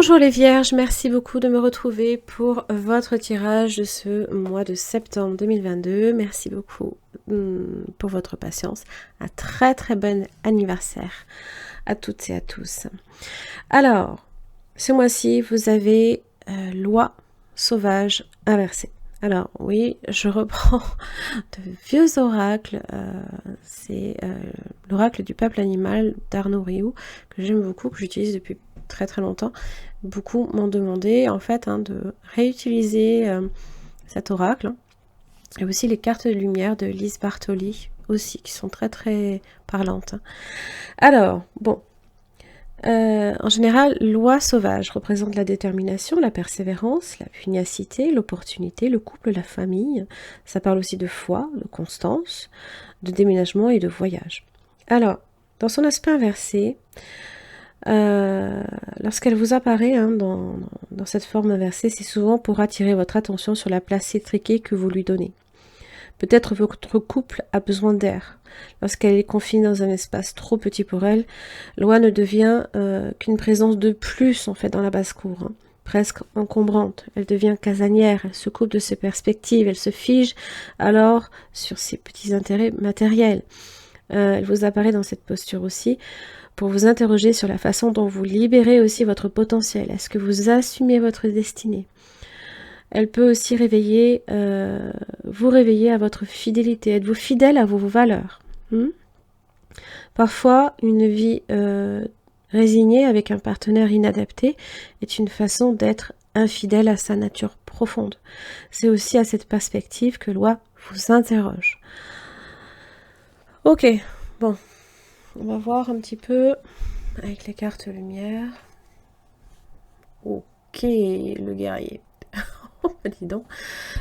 Bonjour les Vierges, merci beaucoup de me retrouver pour votre tirage de ce mois de septembre 2022. Merci beaucoup pour votre patience. Un très très bon anniversaire à toutes et à tous. Alors, ce mois-ci, vous avez loi sauvage inversée. Alors oui, je reprends de vieux oracles. C'est l'oracle du peuple animal d'Arnaud Rioux, que j'aime beaucoup, que j'utilise depuis très très longtemps. Beaucoup m'ont demandé en fait de réutiliser cet oracle. Et aussi les cartes de lumière de Lise Bartoli aussi, qui sont très très parlantes. Alors, bon. En général, loi sauvage représente la détermination, la persévérance, la pugnacité, l'opportunité, le couple, la famille. Ça parle aussi de foi, de constance, de déménagement et de voyage. Alors, dans son aspect inversé, lorsqu'elle vous apparaît dans cette forme inversée, c'est souvent pour attirer votre attention sur la place étriquée que vous lui donnez. Peut-être votre couple a besoin d'air. Lorsqu'elle est confinée dans un espace trop petit pour elle, Loi ne devient qu'une présence de plus en fait dans la basse-cour, presque encombrante. Elle devient casanière, elle se coupe de ses perspectives, elle se fige alors sur ses petits intérêts matériels. Elle vous apparaît dans cette posture aussi pour vous interroger sur la façon dont vous libérez aussi votre potentiel. Est-ce que vous assumez votre destinée ? Elle peut aussi vous réveiller à votre fidélité. Êtes-vous fidèle à vos valeurs ? Parfois, une vie résignée avec un partenaire inadapté est une façon d'être infidèle à sa nature profonde. C'est aussi à cette perspective que Loi vous interroge. Ok, bon, on va voir un petit peu avec les cartes lumière. Ok, le guerrier. Dis donc.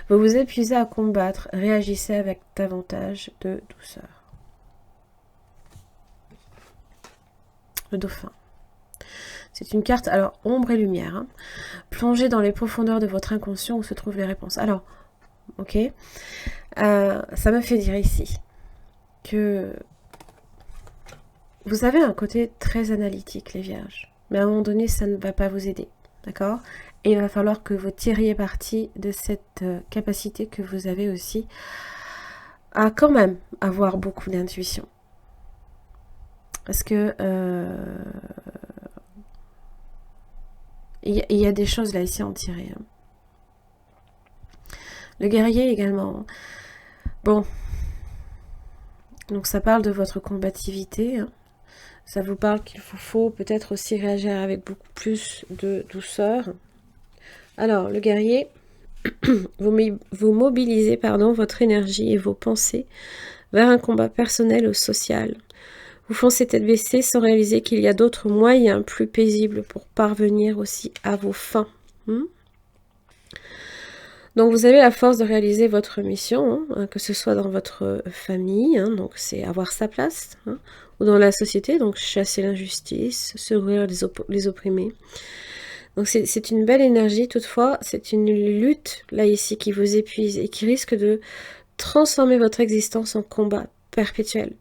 Vous vous épuisez à combattre, réagissez avec davantage de douceur. Le dauphin. C'est une carte, alors, ombre et lumière. Plongez dans les profondeurs de votre inconscient où se trouvent les réponses. Alors, ok. Ça me fait dire ici que vous avez un côté très analytique, les vierges. Mais à un moment donné, ça ne va pas vous aider. D'accord ? Et il va falloir que vous tiriez parti de cette capacité que vous avez aussi à quand même avoir beaucoup d'intuition. Parce que il y a des choses là ici à en tirer. Le guerrier également. Bon. Donc ça parle de votre combativité. Ça vous parle qu'il vous faut peut-être aussi réagir avec beaucoup plus de douceur. Alors, le guerrier, vous mobilisez votre énergie et vos pensées vers un combat personnel ou social. Vous foncez tête baissée sans réaliser qu'il y a d'autres moyens plus paisibles pour parvenir aussi à vos fins. Donc vous avez la force de réaliser votre mission, que ce soit dans votre famille, donc c'est avoir sa place, ou dans la société, donc chasser l'injustice, secourir les opprimés. Donc c'est une belle énergie, toutefois, c'est une lutte, là ici, qui vous épuise et qui risque de transformer votre existence en combat perpétuel.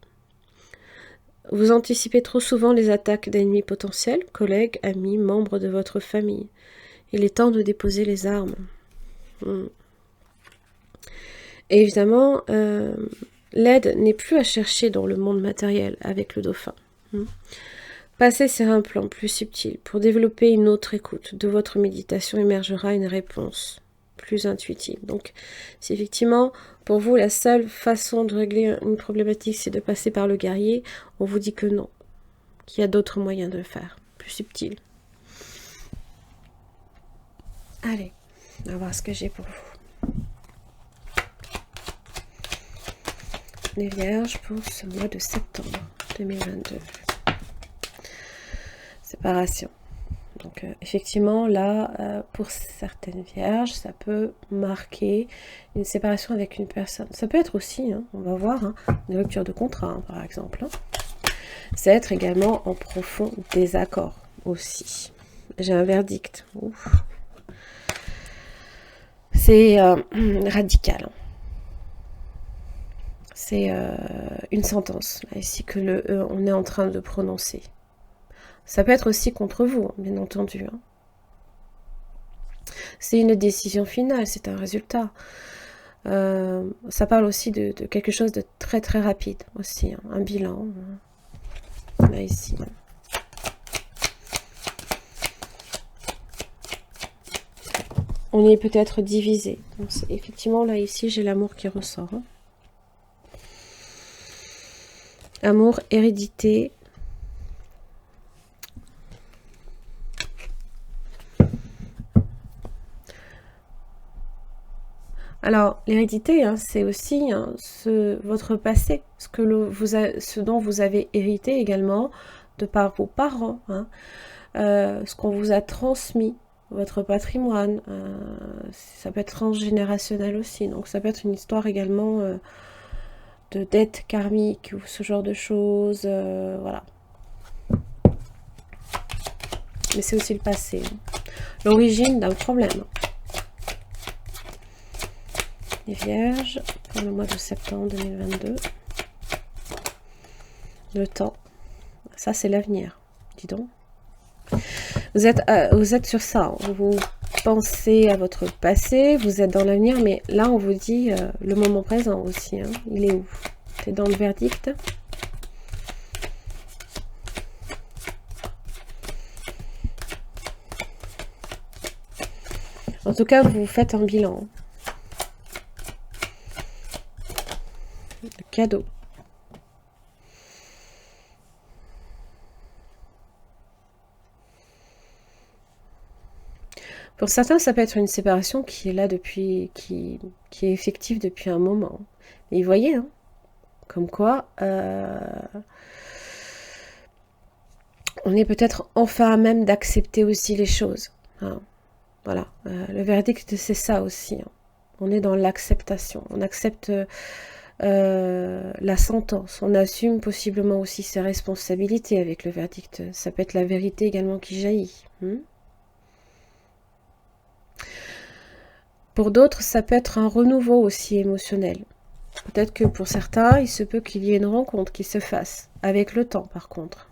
Vous anticipez trop souvent les attaques d'ennemis potentiels, collègues, amis, membres de votre famille. Il est temps de déposer les armes. Et évidemment, l'aide n'est plus à chercher dans le monde matériel avec le dauphin. Passez sur un plan plus subtil. Pour développer une autre écoute de votre méditation émergera une réponse plus intuitive. Donc, si effectivement, pour vous, la seule façon de régler une problématique, c'est de passer par le guerrier, on vous dit que non, qu'il y a d'autres moyens de le faire, plus subtils. Allez, on va voir ce que j'ai pour vous. Les Vierges pour ce mois de septembre 2022. Séparation. Donc effectivement là, pour certaines vierges, ça peut marquer une séparation avec une personne. Ça peut être aussi, on va voir, une rupture de contrat par exemple. C'est être également en profond désaccord aussi. J'ai un verdict. Ouf. C'est radical. C'est une sentence là, ici que on est en train de prononcer. Ça peut être aussi contre vous, bien entendu. C'est une décision finale, c'est un résultat. Ça parle aussi de quelque chose de très très rapide aussi, hein, un bilan. Là ici. On est peut-être divisé. Donc, effectivement, là ici, j'ai l'amour qui ressort. Hein. Amour, hérédité. Alors, l'hérédité, hein, c'est aussi hein, votre passé, ce dont vous avez hérité également de par vos parents, hein, ce qu'on vous a transmis, votre patrimoine. Ça peut être transgénérationnel aussi, donc ça peut être une histoire également de dette karmique ou ce genre de choses, voilà. Mais c'est aussi le passé, hein. L'origine d'un problème. Les Vierges, pour le mois de septembre 2022. Le temps. Ça, c'est l'avenir. Dis donc. Vous êtes sur ça. Vous pensez à votre passé, vous êtes dans l'avenir, mais là, on vous dit le moment présent aussi. Hein. Il est où? C'est dans le verdict. En tout cas, vous faites un bilan. Le cadeau. Pour certains, ça peut être une séparation qui est là depuis, qui est effective depuis un moment. Et vous voyez, hein, comme quoi, on est peut-être enfin à même d'accepter aussi les choses. Hein. Voilà, le verdict, c'est ça aussi. Hein. On est dans l'acceptation. On accepte la sentence. On assume possiblement aussi ses responsabilités avec le verdict. Ça peut être la vérité également qui jaillit. Pour d'autres, ça peut être un renouveau aussi émotionnel. Peut-être que pour certains, il se peut qu'il y ait une rencontre qui se fasse, avec le temps par contre.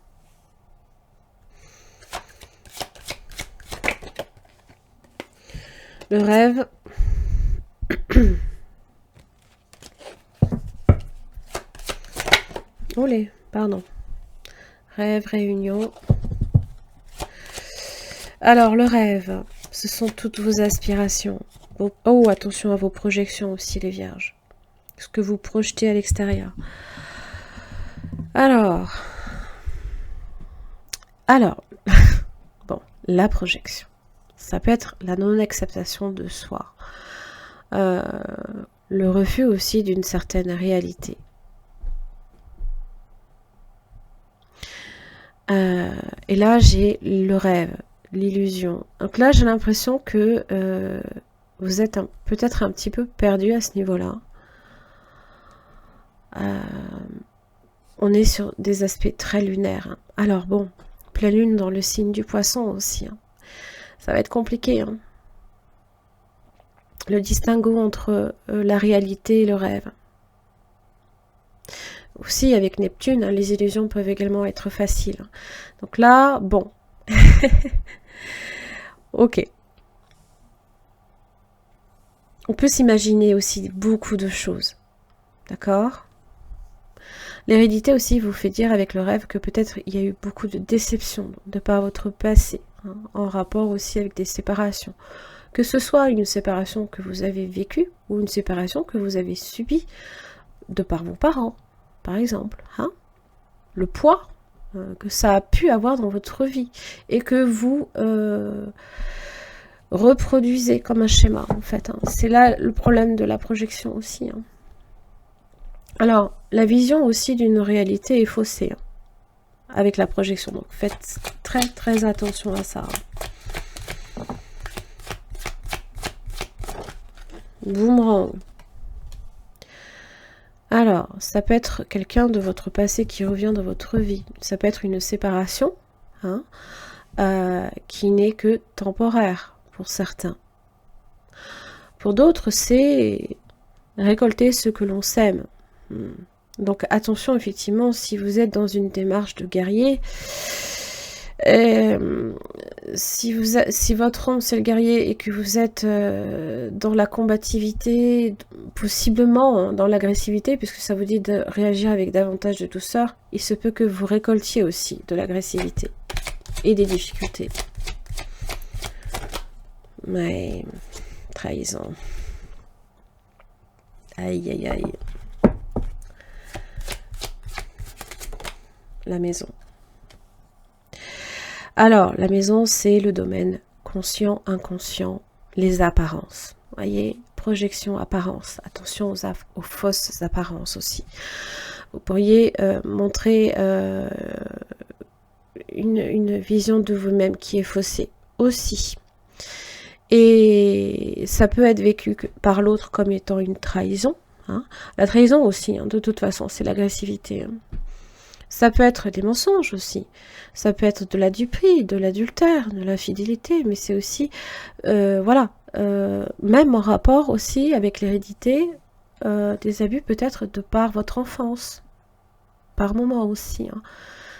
Le rêve. Olé, pardon. Rêve, réunion. Alors, le rêve, ce sont toutes vos aspirations. Oh, attention à vos projections aussi, les vierges. Ce que vous projetez à l'extérieur. Alors, bon, la projection. Ça peut être la non-acceptation de soi. Le refus aussi d'une certaine réalité. Et là, j'ai le rêve, l'illusion. Donc là, j'ai l'impression que vous êtes peut-être un petit peu perdu à ce niveau-là. On est sur des aspects très lunaires. Hein. Alors bon, pleine lune dans le signe du poisson aussi. Hein. Ça va être compliqué. Hein. Le distinguo entre la réalité et le rêve. Aussi, avec Neptune, hein, les illusions peuvent également être faciles. Donc là, bon. Ok. On peut s'imaginer aussi beaucoup de choses. D'accord ? L'hérédité aussi vous fait dire avec le rêve que peut-être il y a eu beaucoup de déceptions de par votre passé, hein, en rapport aussi avec des séparations. Que ce soit une séparation que vous avez vécue ou une séparation que vous avez subie de par vos parents, par exemple. Hein, le poids que ça a pu avoir dans votre vie et que vous reproduisez comme un schéma, en fait. Hein. C'est là le problème de la projection aussi. Hein. Alors, la vision aussi d'une réalité est faussée hein, avec la projection. Donc, faites très très attention à ça. Boomerang. Alors, ça peut être quelqu'un de votre passé qui revient dans votre vie. Ça peut être une séparation hein, qui n'est que temporaire pour certains. Pour d'autres, c'est récolter ce que l'on sème. Donc attention, effectivement, si vous êtes dans une démarche de guerrier, Si votre homme c'est le guerrier et que vous êtes dans la combativité, possiblement hein, dans l'agressivité, puisque ça vous dit de réagir avec davantage de douceur, il se peut que vous récoltiez aussi de l'agressivité et des difficultés. Mais trahison. Aïe aïe aïe. La maison. Alors, la maison, c'est le domaine conscient, inconscient, les apparences. Voyez, projection, apparence. Attention aux fausses apparences aussi. Vous pourriez montrer une vision de vous-même qui est faussée aussi. Et ça peut être vécu par l'autre comme étant une trahison. Hein. La trahison aussi, hein, de toute façon, c'est l'agressivité. Hein. Ça peut être des mensonges aussi. Ça peut être de la duperie, de l'adultère, de la fidélité, mais c'est aussi, voilà, même en rapport aussi avec l'hérédité, des abus peut-être de par votre enfance, par moment aussi. Hein.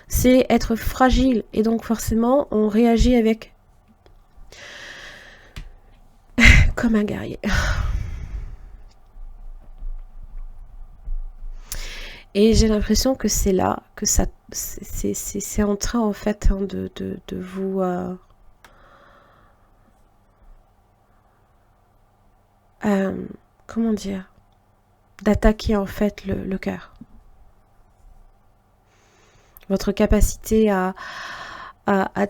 C'est être fragile et donc forcément on réagit avec comme un guerrier. Et j'ai l'impression que c'est là, que ça, c'est en train en fait hein, de vous comment dire, d'attaquer en fait le cœur. Votre capacité à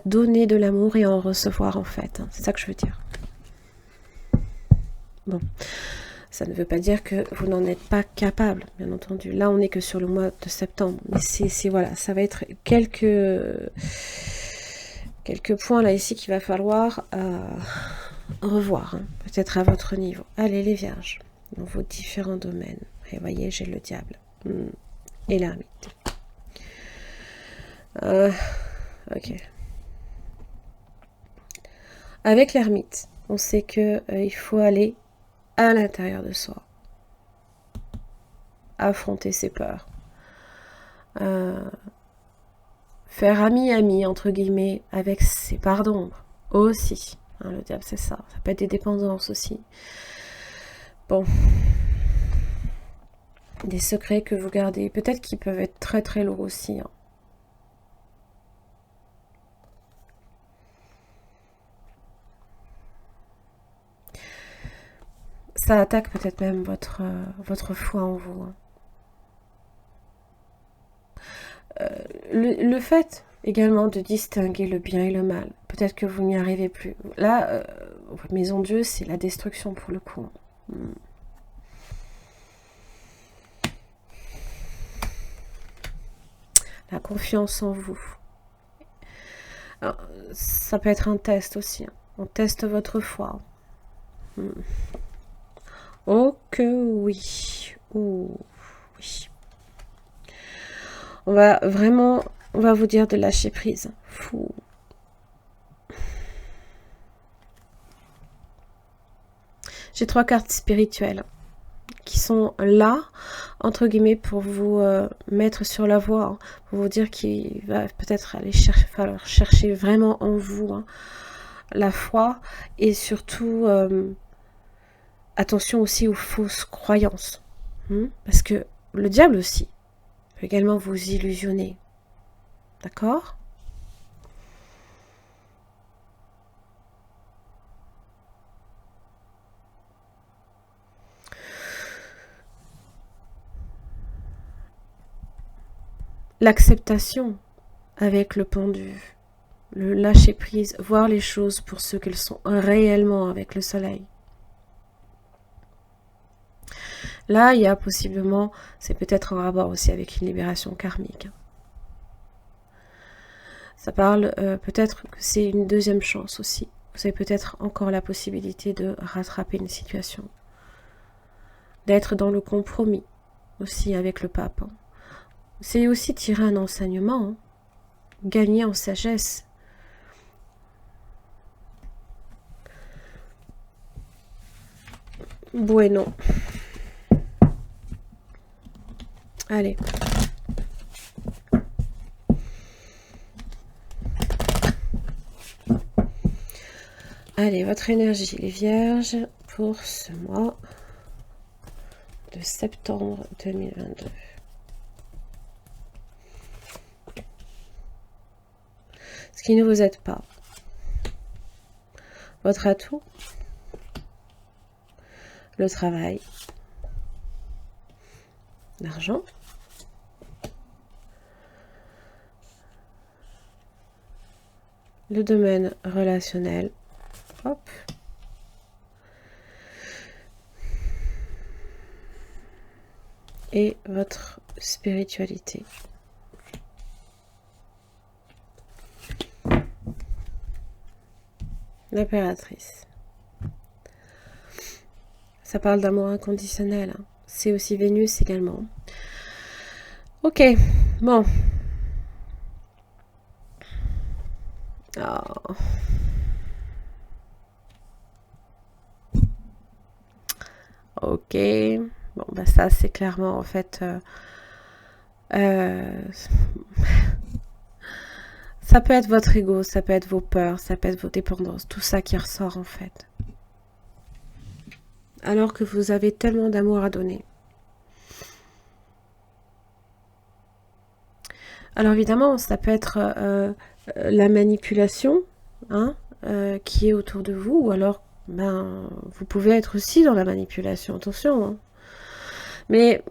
donner de l'amour et à en recevoir en fait. Hein. C'est ça que je veux dire. Bon. Ça ne veut pas dire que vous n'en êtes pas capable, bien entendu. Là, on n'est que sur le mois de septembre. Mais c'est voilà, ça va être quelques points là ici qu'il va falloir revoir, hein, peut-être à votre niveau. Allez, les vierges, dans vos différents domaines. Et voyez, j'ai le diable et l'ermite. Ok. Avec l'ermite, on sait que il faut aller à l'intérieur de soi, affronter ses peurs, faire ami entre guillemets avec ses parts d'ombre aussi, hein, le diable c'est ça peut être des dépendances aussi, bon, des secrets que vous gardez, peut-être qu'ils peuvent être très très lourds aussi, hein. Ça attaque peut-être même votre foi en vous. Hein. Le fait également de distinguer le bien et le mal, peut-être que vous n'y arrivez plus. Là, votre maison Dieu, c'est la destruction pour le coup. La confiance en vous. Alors, ça peut être un test aussi. Hein. On teste votre foi. Oh que oui. Oh, oui. On va vous dire de lâcher prise. Fou. J'ai 3 cartes spirituelles qui sont là, entre guillemets, pour vous mettre sur la voie, hein, pour vous dire qu'il va peut-être falloir chercher vraiment en vous hein, la foi et surtout attention aussi aux fausses croyances. Parce que le diable aussi peut également vous illusionner. D'accord ? L'acceptation avec le pendu, le lâcher prise, voir les choses pour ce qu'elles sont réellement avec le soleil. Là, il y a possiblement, c'est peut-être en rapport aussi avec une libération karmique. Ça parle peut-être que c'est une deuxième chance aussi. Vous avez peut-être encore la possibilité de rattraper une situation. D'être dans le compromis aussi avec le pape. C'est aussi tirer un enseignement, hein. Gagner en sagesse. Bueno. Allez. Allez, votre énergie, les vierges, pour ce mois de septembre 2022. Ce qui ne vous aide pas. Votre atout, le travail, l'argent, le domaine relationnel, hop, et votre spiritualité. L'impératrice. Ça parle d'amour inconditionnel. Hein. C'est aussi Vénus également. Ok, bon. Oh. Ok. Bon, bah ça, c'est clairement, en fait... ça peut être votre ego, ça peut être vos peurs, ça peut être vos dépendances. Tout ça qui ressort, en fait. Alors que vous avez tellement d'amour à donner. Alors évidemment, ça peut être la manipulation hein, qui est autour de vous, ou alors ben, vous pouvez être aussi dans la manipulation, attention. Hein. Mais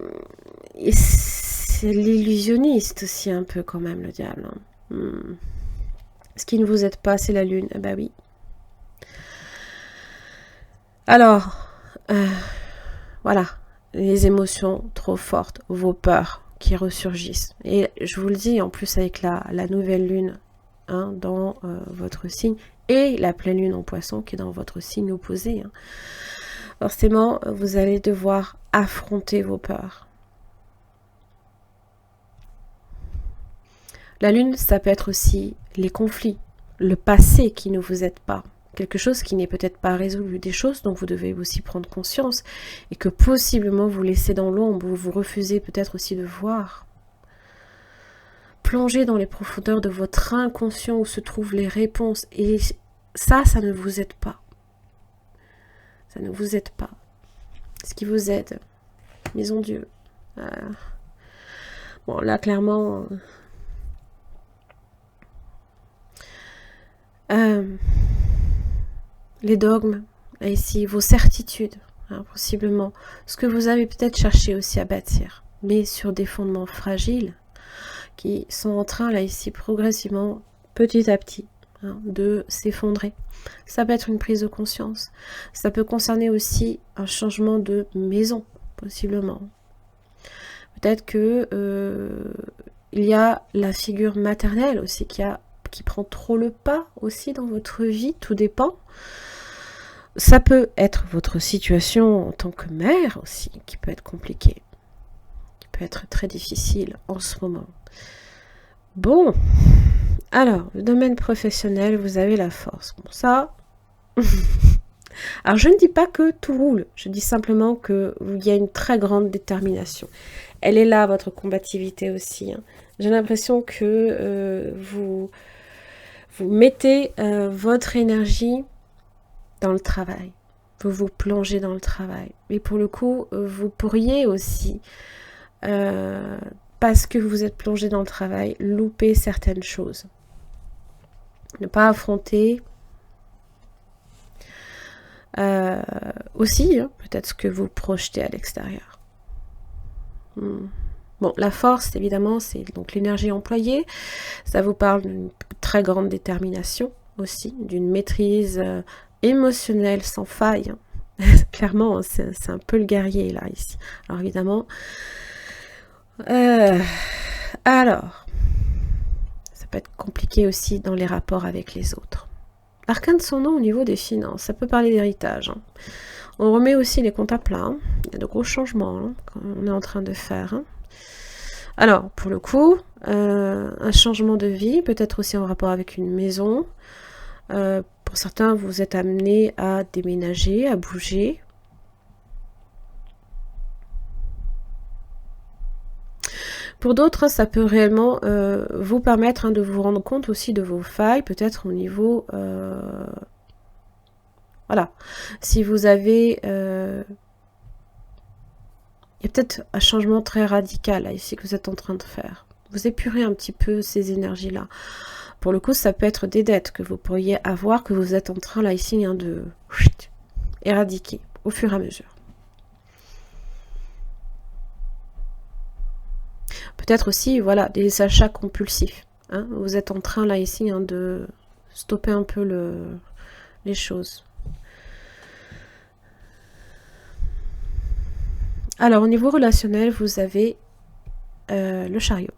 c'est l'illusionniste aussi un peu quand même, le diable. Hein. Ce qui ne vous aide pas, c'est la lune. Eh ben oui. Alors, voilà, les émotions trop fortes, vos peurs qui ressurgissent. Et je vous le dis, en plus avec la nouvelle lune hein, dans votre signe, et la pleine lune en poisson qui est dans votre signe opposé, hein, forcément, vous allez devoir affronter vos peurs. La lune, ça peut être aussi les conflits, le passé qui ne vous aide pas. Quelque chose qui n'est peut-être pas résolu, des choses dont vous devez aussi prendre conscience et que possiblement vous laissez dans l'ombre ou vous refusez peut-être aussi de voir. Plongez dans les profondeurs de votre inconscient où se trouvent les réponses et ça ne vous aide pas. Ça ne vous aide pas. Ce qui vous aide, maison Dieu. Bon, là, clairement... les dogmes, et ici vos certitudes, hein, possiblement, ce que vous avez peut-être cherché aussi à bâtir, mais sur des fondements fragiles qui sont en train là ici progressivement, petit à petit, hein, de s'effondrer. Ça peut être une prise de conscience, ça peut concerner aussi un changement de maison, possiblement. Peut-être que il y a la figure maternelle aussi qui prend trop le pas aussi dans votre vie, tout dépend. Ça peut être votre situation en tant que mère aussi, qui peut être compliquée, qui peut être très difficile en ce moment. Bon, alors, le domaine professionnel, vous avez la force. Bon, ça... Alors, je ne dis pas que tout roule, je dis simplement qu'il y a une très grande détermination. Elle est là, votre combativité aussi. Hein. J'ai l'impression que vous mettez votre énergie dans le travail. Vous vous plongez dans le travail. Mais pour le coup, vous pourriez aussi, parce que vous êtes plongé dans le travail, louper certaines choses. Ne pas affronter aussi, hein, peut-être ce que vous projetez à l'extérieur. Bon, la force, évidemment, c'est donc l'énergie employée. Ça vous parle d'une très grande détermination aussi, d'une maîtrise émotionnelle sans faille. Clairement, c'est un peu le guerrier, là, ici. Alors, évidemment... alors, ça peut être compliqué aussi dans les rapports avec les autres. L'arcane de son nom au niveau des finances, ça peut parler d'héritage. Hein. On remet aussi les comptes à plat. Hein. Il y a de gros changements hein, qu'on est en train de faire. Hein. Alors, pour le coup, un changement de vie, peut-être aussi en rapport avec une maison. Pour certains, vous êtes amenés à déménager, à bouger. Pour d'autres, ça peut réellement vous permettre hein, de vous rendre compte aussi de vos failles, peut-être au niveau Voilà. Si vous avez... il y a peut-être un changement très radical là, ici que vous êtes en train de faire. Vous épurez un petit peu ces énergies-là. Pour le coup, ça peut être des dettes que vous pourriez avoir, que vous êtes en train là ici hein, de éradiquer au fur et à mesure. Peut-être aussi, voilà, des achats compulsifs. Hein. Vous êtes en train là ici hein, de stopper un peu les choses. Alors, au niveau relationnel, vous avez le chariot.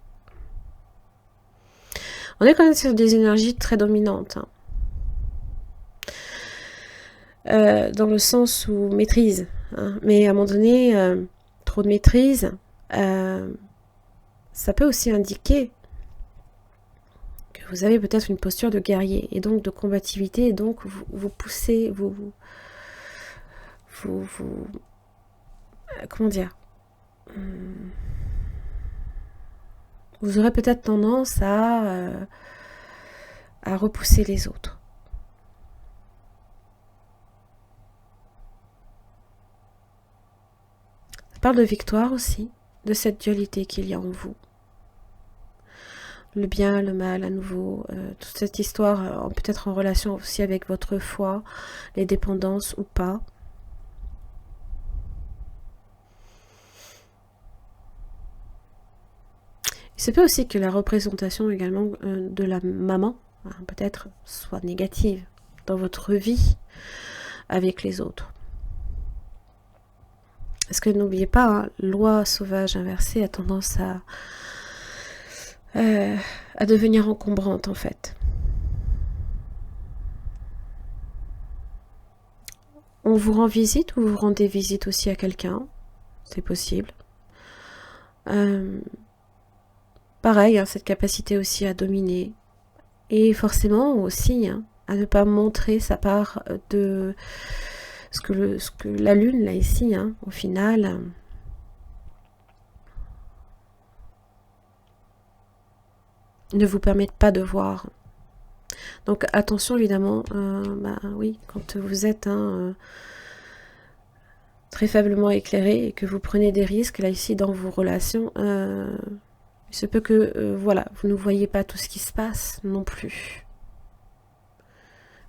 On est quand même sur des énergies très dominantes. Hein. Dans le sens où maîtrise. Hein. Mais à un moment donné, trop de maîtrise, ça peut aussi indiquer que vous avez peut-être une posture de guerrier et donc de combativité et donc vous poussez, comment dire, vous aurez peut-être tendance à repousser les autres. Ça parle de victoire aussi, de cette dualité qu'il y a en vous. Le bien, le mal à nouveau, toute cette histoire peut-être en relation aussi avec votre foi, les dépendances ou pas. Il se peut aussi que la représentation également de la maman, hein, peut-être, soit négative dans votre vie avec les autres. Parce que n'oubliez pas, hein, loi sauvage inversée a tendance à devenir encombrante en fait. On vous rend visite ou vous rendez visite aussi à quelqu'un, c'est possible. Pareil, hein, cette capacité aussi à dominer. Et forcément aussi hein, à ne pas montrer sa part de ce que la lune, là ici, hein, au final, ne vous permet pas de voir. Donc attention évidemment, oui, quand vous êtes très faiblement éclairé et que vous prenez des risques, là ici, dans vos relations, il se peut que, voilà, vous ne voyez pas tout ce qui se passe non plus.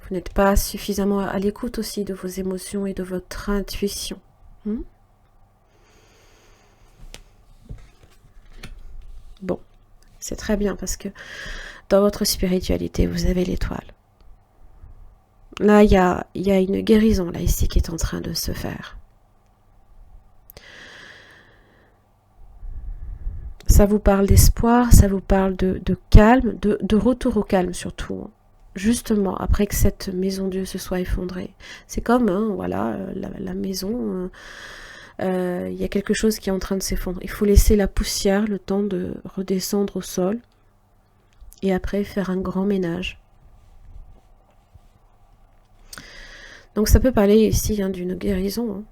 Vous n'êtes pas suffisamment à l'écoute aussi de vos émotions et de votre intuition. Bon, c'est très bien parce que dans votre spiritualité, vous avez l'étoile. Là, il y a une guérison, là, ici, qui est en train de se faire. Ça vous parle d'espoir, ça vous parle de calme, de retour au calme surtout. Justement, après que cette maison Dieu se soit effondrée. C'est comme, hein, voilà, la maison, il y a quelque chose qui est en train de s'effondrer. Il faut laisser la poussière, le temps de redescendre au sol, et après faire un grand ménage. Donc ça peut parler ici hein, d'une guérison. Hein.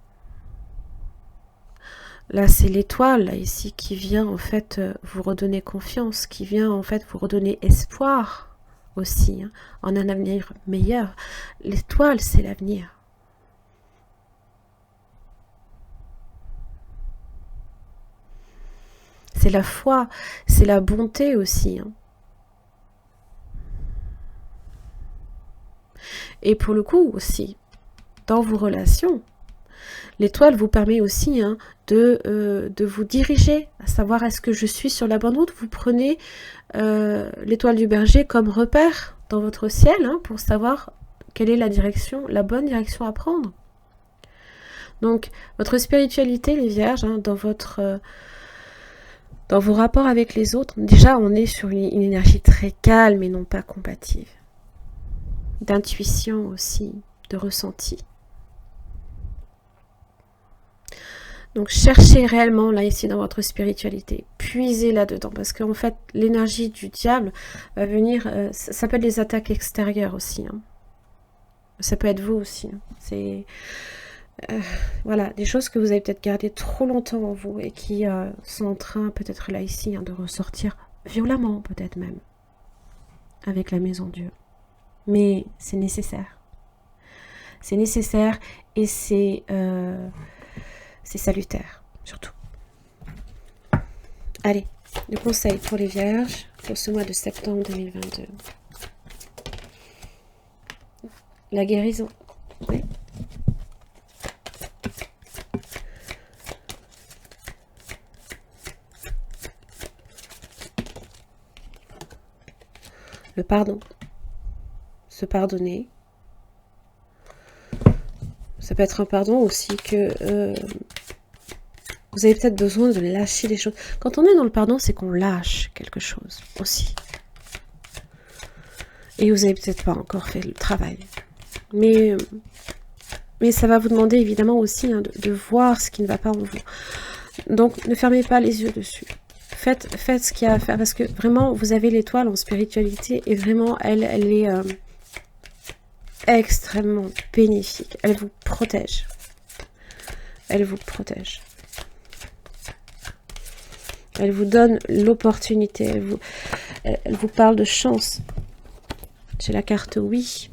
Là, c'est l'étoile, là, ici, qui vient, en fait, vous redonner confiance, qui vient, en fait, vous redonner espoir aussi, hein, en un avenir meilleur. L'étoile, c'est l'avenir. C'est la foi, c'est la bonté aussi. Hein. Et pour le coup, aussi, dans vos relations, l'étoile vous permet aussi hein, de vous diriger, à savoir est-ce que je suis sur la bonne route. Vous prenez l'étoile du berger comme repère dans votre ciel hein, pour savoir quelle est la direction, la bonne direction à prendre. Donc, votre spiritualité, les vierges, hein, dans vos rapports avec les autres, déjà on est sur une énergie très calme et non pas combative. D'intuition aussi, de ressenti. Donc cherchez réellement là ici dans votre spiritualité, puisez là-dedans, parce qu'en fait l'énergie du diable va venir, ça peut être les attaques extérieures aussi, hein. Ça peut être vous aussi, hein. C'est voilà, des choses que vous avez peut-être gardées trop longtemps en vous et qui sont en train peut-être là ici hein, de ressortir violemment peut-être même, avec la maison Dieu. Mais c'est nécessaire. c'est nécessaire et c'est salutaire, surtout. Allez, le conseil pour les vierges pour ce mois de septembre 2022. La guérison. Oui. Le pardon. Se pardonner. Ça peut être un pardon aussi que vous avez peut-être besoin de lâcher des choses. Quand on est dans le pardon, c'est qu'on lâche quelque chose aussi. Et vous n'avez peut-être pas encore fait le travail. Mais ça va vous demander évidemment aussi de voir ce qui ne va pas en vous. Donc ne fermez pas les yeux dessus. Faites ce qu'il y a à faire parce que vraiment vous avez l'étoile en spiritualité et vraiment elle est extrêmement bénéfique. Elle vous protège. Elle vous protège. Elle vous donne l'opportunité. Elle vous parle de chance. J'ai la carte oui.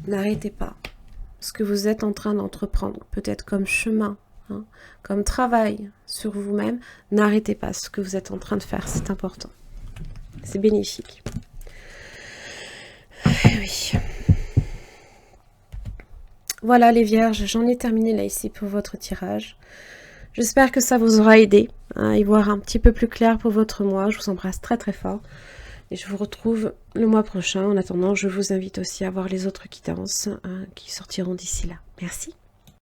N'arrêtez pas ce que vous êtes en train d'entreprendre, peut-être comme chemin, hein, comme travail sur vous-même. N'arrêtez pas ce que vous êtes en train de faire, c'est important. C'est bénéfique. Oui. Voilà les vierges, j'en ai terminé là ici pour votre tirage. J'espère que ça vous aura aidé à y voir un petit peu plus clair pour votre mois. Je vous embrasse très très fort. Et je vous retrouve le mois prochain. En attendant, je vous invite aussi à voir les autres guidances qui sortiront d'ici là. Merci.